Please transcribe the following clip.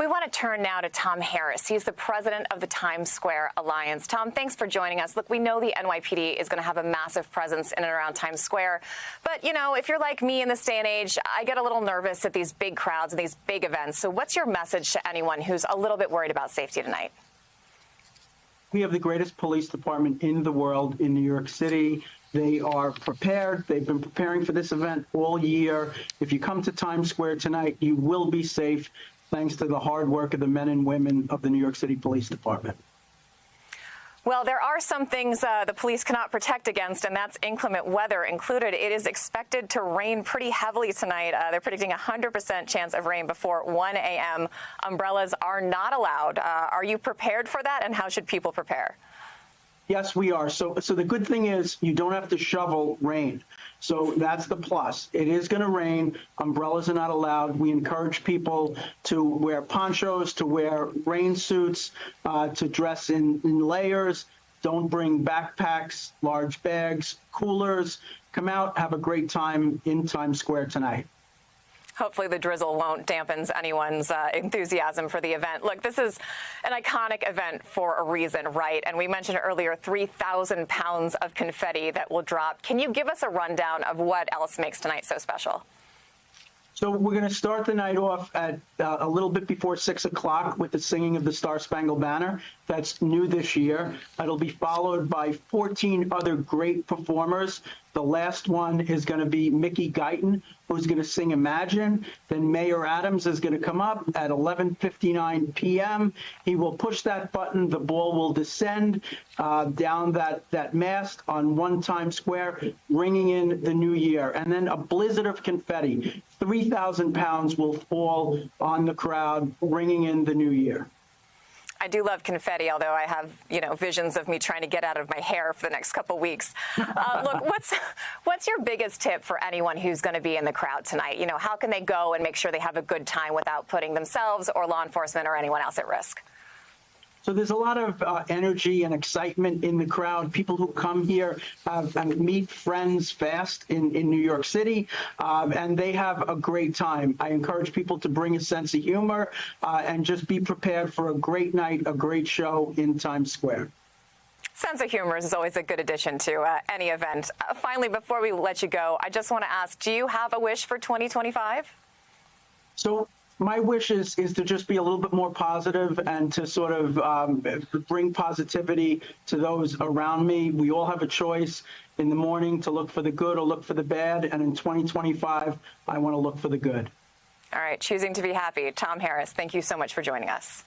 We want to turn now to Tom Harris. He's the president of the Times Square Alliance. Tom, thanks for joining us. Look, we know the NYPD is going to have a massive presence in and around Times Square. But, you know, if you're like me in this day and age, I get a little nervous at these big crowds and these big events. So what's your message to anyone who's a little bit worried about safety tonight? We have the greatest police department in the world in New York City. They are prepared. They've been preparing for this event all year. If you come to Times Square tonight, you will be safe, thanks to the hard work of the men and women of the New York City Police Department. Well, there are some things the police cannot protect against, and that's inclement weather included. It is expected to rain pretty heavily tonight. They're predicting a 100% chance of rain before 1 a.m. Umbrellas are not allowed. Are you prepared for that, and how should people prepare? Yes, we are. So the good thing is you don't have to shovel rain. So that's the plus. It is going to rain. Umbrellas are not allowed. We encourage people to wear ponchos, to wear rain suits, to dress in layers. Don't bring backpacks, large bags, coolers. Come out, have a great time in Times Square tonight. Hopefully the drizzle won't dampen anyone's enthusiasm for the event. Look, this is an iconic event for a reason, right? And we mentioned earlier 3,000 pounds of confetti that will drop. Can you give us a rundown of what else makes tonight so special? So we're going to start the night off at a little bit before 6 o'clock with the singing of the Star-Spangled Banner. That's new this year. It'll be followed by 14 other great performers. The last one is going to be Mickey Guyton, who's going to sing Imagine. Then Mayor Adams is going to come up at 11:59 p.m. He will push that button. The ball will descend down that mast on One Times Square, ringing in the new year. And then a blizzard of confetti. 3,000 pounds will fall on the crowd, ringing in the new year. I do love confetti, although I have, visions of me trying to get out of my hair for the next couple of weeks. Look, what's your biggest tip for anyone who's going to be in the crowd tonight? How can they go and make sure they have a good time without putting themselves or law enforcement or anyone else at risk? So there's a lot of energy and excitement in the crowd. People who come here meet friends fast in New York City, and they have a great time. I encourage people to bring a sense of humor and just be prepared for a great night, a great show in Times Square. Sense of humor is always a good addition to any event. Finally, before we let you go, I just want to ask, do you have a wish for 2025? So my wish is to just be a little bit more positive and to sort of bring positivity to those around me. We all have a choice in the morning to look for the good or look for the bad. And in 2025, I want to look for the good. All right. Choosing to be happy. Tom Harris, thank you so much for joining us.